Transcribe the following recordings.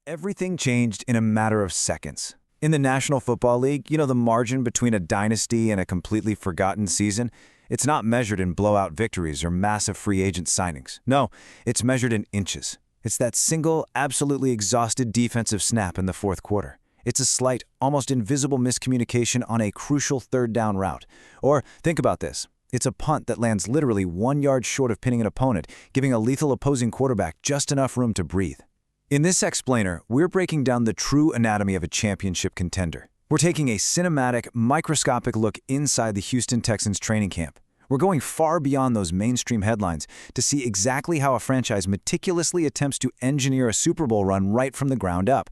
Everything changed in a matter of seconds. In the National Football League, the margin between a dynasty and a completely forgotten season, it's not measured in blowout victories or massive free agent signings. No, it's measured in inches. It's that single, absolutely exhausted defensive snap in the fourth quarter. It's a slight, almost invisible miscommunication on a crucial third down route. Or think about this. It's a punt that lands literally 1 yard short of pinning an opponent, giving a lethal opposing quarterback just enough room to breathe. In this explainer, we're breaking down the true anatomy of a championship contender. We're taking a cinematic, microscopic look inside the Houston Texans training camp. We're going far beyond those mainstream headlines to see exactly how a franchise meticulously attempts to engineer a Super Bowl run right from the ground up.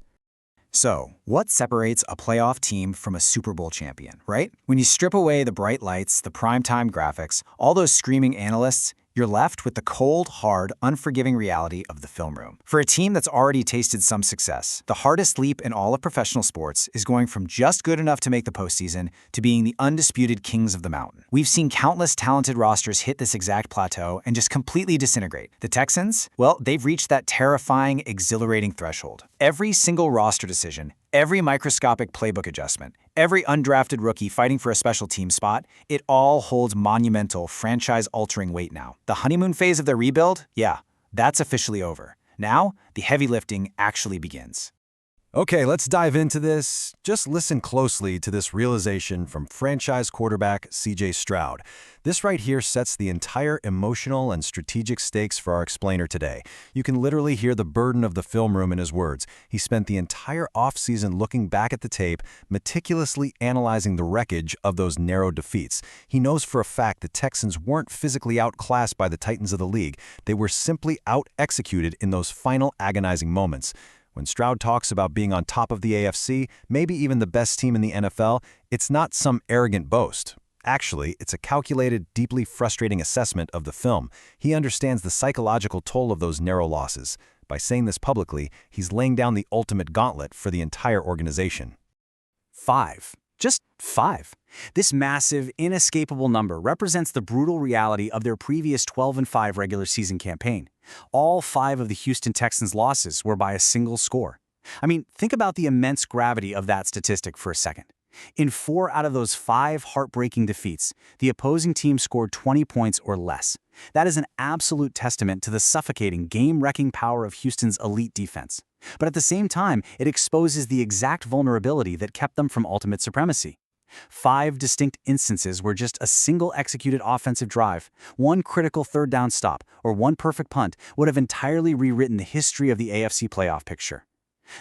So, what separates a playoff team from a Super Bowl champion, right? When you strip away the bright lights, the primetime graphics, all those screaming analysts, you're left with the cold, hard, unforgiving reality of the film room. For a team that's already tasted some success, the hardest leap in all of professional sports is going from just good enough to make the postseason to being the undisputed kings of the mountain. We've seen countless talented rosters hit this exact plateau and just completely disintegrate. The Texans? Well, they've reached that terrifying, exhilarating threshold. Every single roster decision, every microscopic playbook adjustment, every undrafted rookie fighting for a special team spot, it all holds monumental, franchise-altering weight now. The honeymoon phase of their rebuild? Yeah, that's officially over. Now, the heavy lifting actually begins. Okay, let's dive into this. Just listen closely to this realization from franchise quarterback C.J. Stroud. This right here sets the entire emotional and strategic stakes for our explainer today. You can literally hear the burden of the film room in his words. He spent the entire offseason looking back at the tape, meticulously analyzing the wreckage of those narrow defeats. He knows for a fact the Texans weren't physically outclassed by the Titans of the league. They were simply out-executed in those final agonizing moments. When Stroud talks about being on top of the AFC, maybe even the best team in the NFL, it's not some arrogant boast. Actually, it's a calculated, deeply frustrating assessment of the film. He understands the psychological toll of those narrow losses. By saying this publicly, he's laying down the ultimate gauntlet for the entire organization. 5. Just 5. This massive, inescapable number represents the brutal reality of their previous 12-5 regular season campaign. All 5 of the Houston Texans' losses were by a single score. I mean, think about the immense gravity of that statistic for a second. In 4 out of those 5 heartbreaking defeats, the opposing team scored 20 points or less. That is an absolute testament to the suffocating, game-wrecking power of Houston's elite defense. But at the same time, it exposes the exact vulnerability that kept them from ultimate supremacy. 5 distinct instances where just a single executed offensive drive, one critical third down stop, or one perfect punt would have entirely rewritten the history of the AFC playoff picture.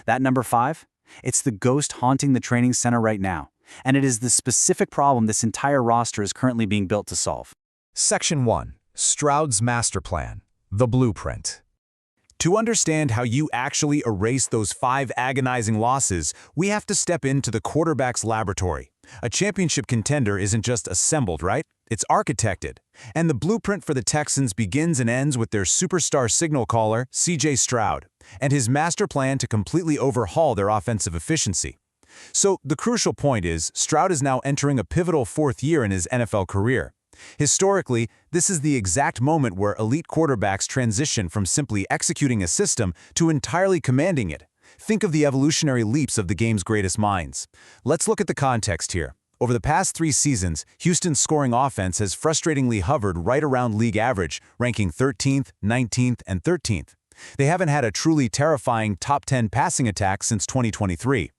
That number 5? It's the ghost haunting the training center right now, and it is the specific problem this entire roster is currently being built to solve. Section 1. Stroud's Master Plan. The Blueprint. To understand how you actually erase those 5 agonizing losses, we have to step into the quarterback's laboratory. A championship contender isn't just assembled, right? It's architected. And the blueprint for the Texans begins and ends with their superstar signal caller, C.J. Stroud, and his master plan to completely overhaul their offensive efficiency. So the crucial point is, Stroud is now entering a pivotal 4th year in his NFL career. Historically, this is the exact moment where elite quarterbacks transition from simply executing a system to entirely commanding it. Think of the evolutionary leaps of the game's greatest minds. Let's look at the context here. Over the past 3 seasons, Houston's scoring offense has frustratingly hovered right around league average, ranking 13th, 19th, and 13th. They haven't had a truly terrifying top 10 passing attack since 2023.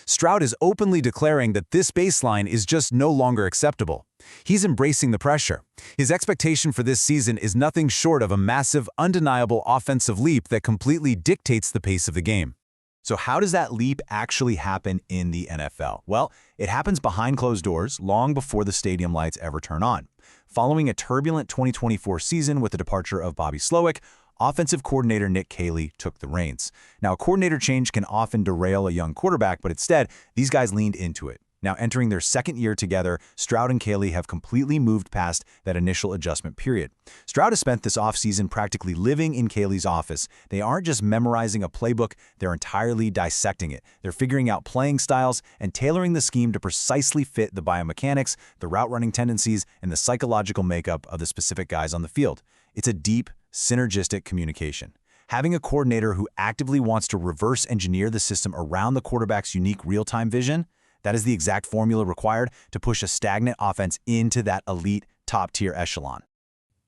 Stroud is openly declaring that this baseline is just no longer acceptable. He's embracing the pressure. His expectation for this season is nothing short of a massive, undeniable offensive leap that completely dictates the pace of the game. So how does that leap actually happen in the NFL? Well, it happens behind closed doors, long before the stadium lights ever turn on. Following a turbulent 2024 season with the departure of Bobby Slowick, offensive coordinator Nick Caley took the reins. Now, a coordinator change can often derail a young quarterback, but instead, these guys leaned into it. Now, entering their 2nd year together, Stroud and Caley have completely moved past that initial adjustment period. Stroud has spent this offseason practically living in Caley's office. They aren't just memorizing a playbook, they're entirely dissecting it. They're figuring out playing styles and tailoring the scheme to precisely fit the biomechanics, the route running tendencies, and the psychological makeup of the specific guys on the field. It's a deep, synergistic communication. Having a coordinator who actively wants to reverse engineer the system around the quarterback's unique real-time vision, that is the exact formula required to push a stagnant offense into that elite top-tier echelon.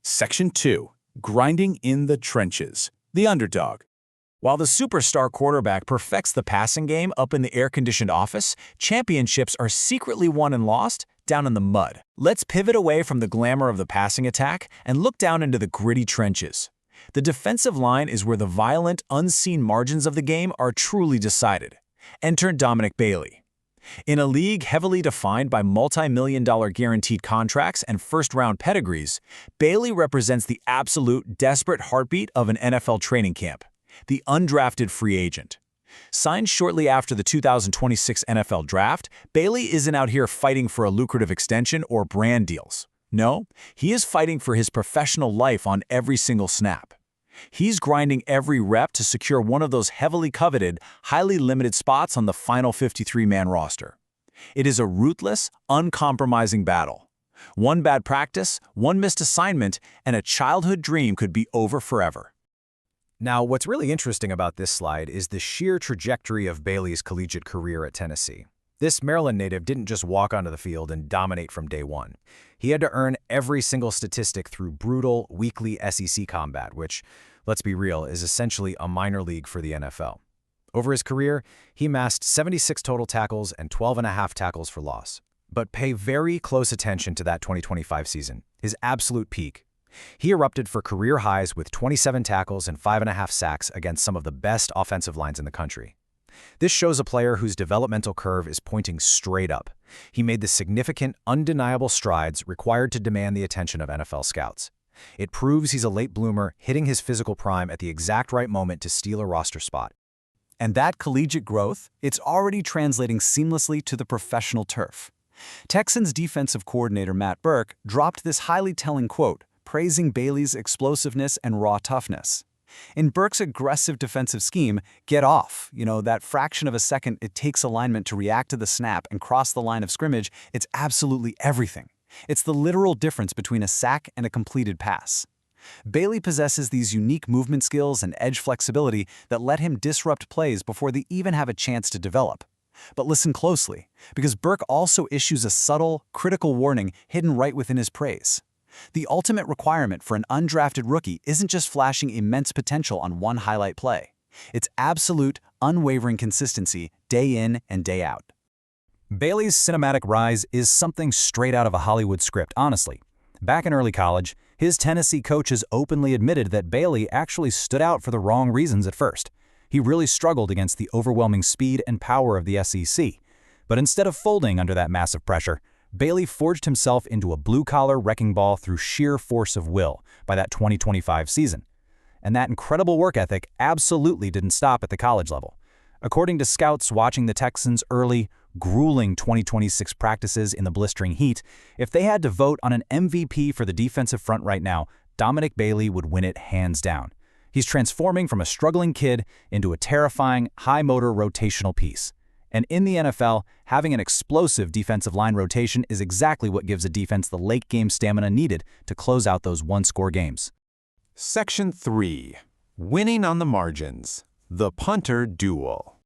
Section 2. Grinding in the trenches. The underdog. While the superstar quarterback perfects the passing game up in the air-conditioned office, championships are secretly won and lost down in the mud. Let's pivot away from the glamour of the passing attack and look down into the gritty trenches. The defensive line is where the violent, unseen margins of the game are truly decided. Enter Dominic Bailey. In a league heavily defined by multi-million-dollar guaranteed contracts and first-round pedigrees, Bailey represents the absolute, desperate heartbeat of an NFL training camp. The undrafted free agent. Signed shortly after the 2026 NFL Draft, Bailey isn't out here fighting for a lucrative extension or brand deals. No, he is fighting for his professional life on every single snap. He's grinding every rep to secure one of those heavily coveted, highly limited spots on the final 53-man roster. It is a ruthless, uncompromising battle. One bad practice, one missed assignment, and a childhood dream could be over forever. Now, what's really interesting about this slide is the sheer trajectory of Bailey's collegiate career at Tennessee. This Maryland native didn't just walk onto the field and dominate from day one. He had to earn every single statistic through brutal, weekly SEC combat, which, let's be real, is essentially a minor league for the NFL. Over his career, he amassed 76 total tackles and 12.5 tackles for loss. But pay very close attention to that 2025 season, his absolute peak. He erupted for career highs with 27 tackles and 5.5 sacks against some of the best offensive lines in the country. This shows a player whose developmental curve is pointing straight up. He made the significant, undeniable strides required to demand the attention of NFL scouts. It proves he's a late bloomer, hitting his physical prime at the exact right moment to steal a roster spot. And that collegiate growth, it's already translating seamlessly to the professional turf. Texans defensive coordinator Matt Burke dropped this highly telling quote, praising Bailey's explosiveness and raw toughness. In Burke's aggressive defensive scheme, get off, that fraction of a second it takes alignment to react to the snap and cross the line of scrimmage, it's absolutely everything. It's the literal difference between a sack and a completed pass. Bailey possesses these unique movement skills and edge flexibility that let him disrupt plays before they even have a chance to develop. But listen closely, because Burke also issues a subtle, critical warning hidden right within his praise. The ultimate requirement for an undrafted rookie isn't just flashing immense potential on one highlight play. It's absolute, unwavering consistency day in and day out. Bailey's cinematic rise is something straight out of a Hollywood script, honestly. Back in early college, his Tennessee coaches openly admitted that Bailey actually stood out for the wrong reasons at first. He really struggled against the overwhelming speed and power of the SEC. But instead of folding under that massive pressure, Bailey forged himself into a blue-collar wrecking ball through sheer force of will by that 2025 season. And that incredible work ethic absolutely didn't stop at the college level. According to scouts watching the Texans' early, grueling 2026 practices in the blistering heat, if they had to vote on an MVP for the defensive front right now, Dominic Bailey would win it hands down. He's transforming from a struggling kid into a terrifying, high-motor rotational piece. And in the NFL, having an explosive defensive line rotation is exactly what gives a defense the late-game stamina needed to close out those one-score games. Section 3. Winning on the margins. The punter duel.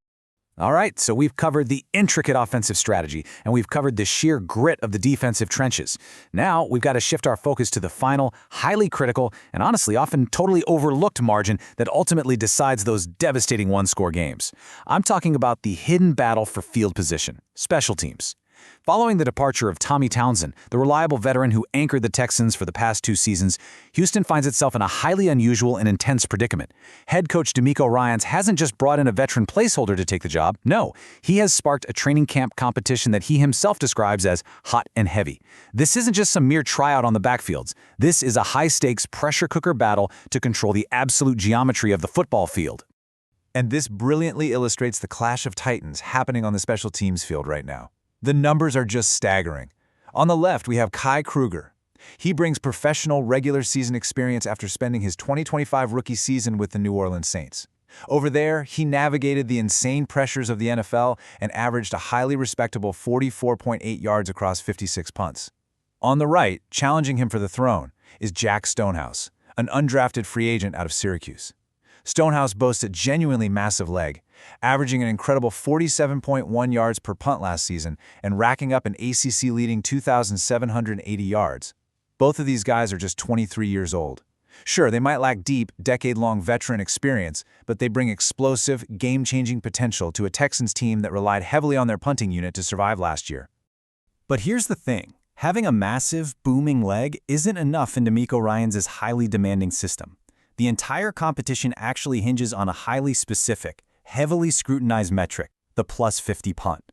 All right, so we've covered the intricate offensive strategy, and we've covered the sheer grit of the defensive trenches. Now, we've got to shift our focus to the final, highly critical, and honestly often totally overlooked margin that ultimately decides those devastating one-score games. I'm talking about the hidden battle for field position, special teams. Following the departure of Tommy Townsend, the reliable veteran who anchored the Texans for the past 2 seasons, Houston finds itself in a highly unusual and intense predicament. Head coach DeMeco Ryans hasn't just brought in a veteran placeholder to take the job. No, he has sparked a training camp competition that he himself describes as hot and heavy. This isn't just some mere tryout on the backfields. This is a high-stakes pressure cooker battle to control the absolute geometry of the football field. And this brilliantly illustrates the clash of titans happening on the special teams field right now. The numbers are just staggering. On the left, we have Kai Kruger. He brings professional regular season experience after spending his 2025 rookie season with the New Orleans Saints. Over there, he navigated the insane pressures of the NFL and averaged a highly respectable 44.8 yards across 56 punts. On the right, challenging him for the throne, is Jack Stonehouse, an undrafted free agent out of Syracuse. Stonehouse boasts a genuinely massive leg, averaging an incredible 47.1 yards per punt last season and racking up an ACC-leading 2,780 yards. Both of these guys are just 23 years old. Sure, they might lack deep, decade-long veteran experience, but they bring explosive, game-changing potential to a Texans team that relied heavily on their punting unit to survive last year. But here's the thing. Having a massive, booming leg isn't enough in DeMeco Ryans' highly demanding system. The entire competition actually hinges on a highly specific, heavily scrutinized metric, the +50 punt.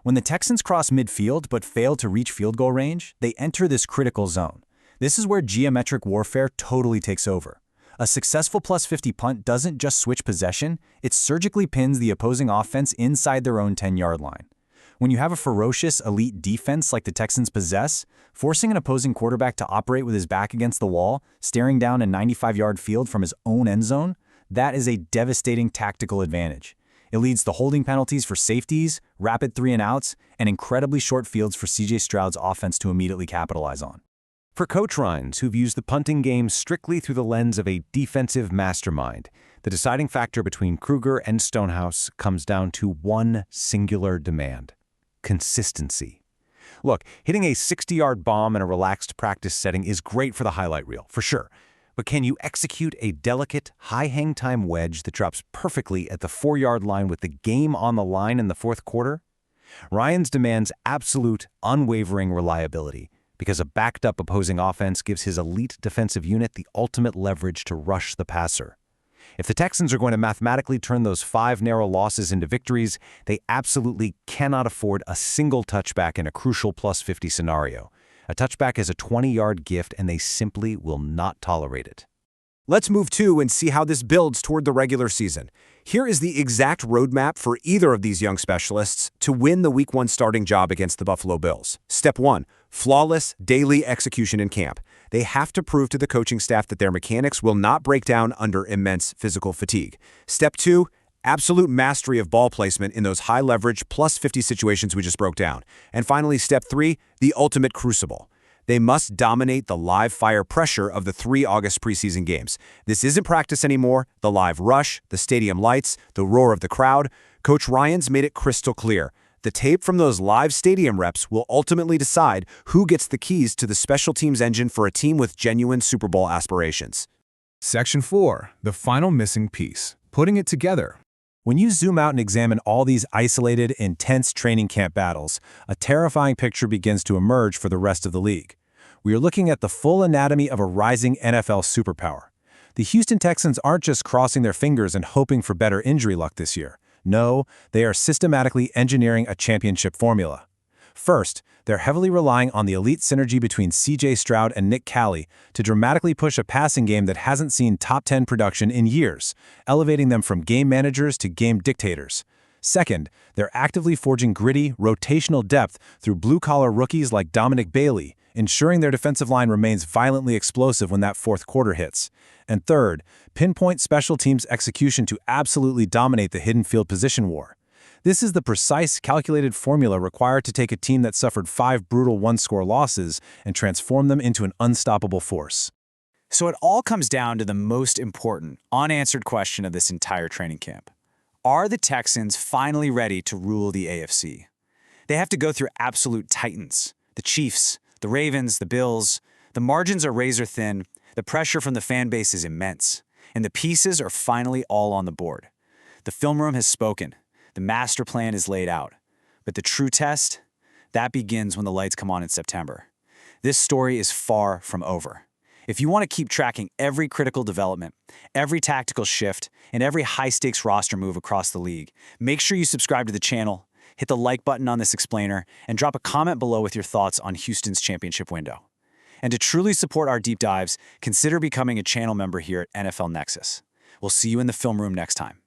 When the Texans cross midfield but fail to reach field goal range, they enter this critical zone. This is where geometric warfare totally takes over. A successful +50 punt doesn't just switch possession, it surgically pins the opposing offense inside their own 10-yard line. When you have a ferocious, elite defense like the Texans possess, forcing an opposing quarterback to operate with his back against the wall, staring down a 95-yard field from his own end zone, that is a devastating tactical advantage. It leads to holding penalties for safeties, rapid 3-and-outs, and incredibly short fields for CJ Stroud's offense to immediately capitalize on. For Coach Ryans, who've used the punting game strictly through the lens of a defensive mastermind, the deciding factor between Kruger and Stonehouse comes down to one singular demand: consistency. Look, hitting a 60-yard bomb in a relaxed practice setting is great for the highlight reel, for sure. But can you execute a delicate, high-hang-time wedge that drops perfectly at the 4-yard line with the game on the line in the fourth quarter? Ryans demands absolute, unwavering reliability, because a backed-up opposing offense gives his elite defensive unit the ultimate leverage to rush the passer. If the Texans are going to mathematically turn those 5 narrow losses into victories, they absolutely cannot afford a single touchback in a crucial +50 scenario. A touchback is a 20-yard gift, and they simply will not tolerate it. Let's move to and see how this builds toward the regular season. Here is the exact roadmap for either of these young specialists to win the Week 1 starting job against the Buffalo Bills. Step 1, flawless daily execution in camp. They have to prove to the coaching staff that their mechanics will not break down under immense physical fatigue. Step 2, absolute mastery of ball placement in those high-leverage +50 situations we just broke down. And finally, Step 3, the ultimate crucible. They must dominate the live fire pressure of the 3 August preseason games. This isn't practice anymore. The live rush, the stadium lights, the roar of the crowd. Coach Ryans made it crystal clear. The tape from those live stadium reps will ultimately decide who gets the keys to the special teams engine for a team with genuine Super Bowl aspirations. Section 4, the final missing piece, putting it together. When you zoom out and examine all these isolated, intense training camp battles, a terrifying picture begins to emerge for the rest of the league. We are looking at the full anatomy of a rising NFL superpower. The Houston Texans aren't just crossing their fingers and hoping for better injury luck this year. No, they are systematically engineering a championship formula. First, they're heavily relying on the elite synergy between CJ Stroud and Nick Calley to dramatically push a passing game that hasn't seen top 10 production in years, elevating them from game managers to game dictators. Second, they're actively forging gritty, rotational depth through blue-collar rookies like Dominic Bailey, ensuring their defensive line remains violently explosive when that fourth quarter hits. And third, pinpoint special teams execution to absolutely dominate the hidden field position war. This is the precise, calculated formula required to take a team that suffered 5 brutal one-score losses and transform them into an unstoppable force. So it all comes down to the most important, unanswered question of this entire training camp. Are the Texans finally ready to rule the AFC? They have to go through absolute titans, the Chiefs, the Ravens, the Bills. The margins are razor thin, the pressure from the fan base is immense, and the pieces are finally all on the board. The film room has spoken. The master plan is laid out. But the true test, that begins when the lights come on in September. This story is far from over. If you want to keep tracking every critical development, every tactical shift, and every high-stakes roster move across the league, make sure you subscribe to the channel, hit the like button on this explainer, and drop a comment below with your thoughts on Houston's championship window. And to truly support our deep dives, consider becoming a channel member here at NFL Nexus. We'll see you in the film room next time.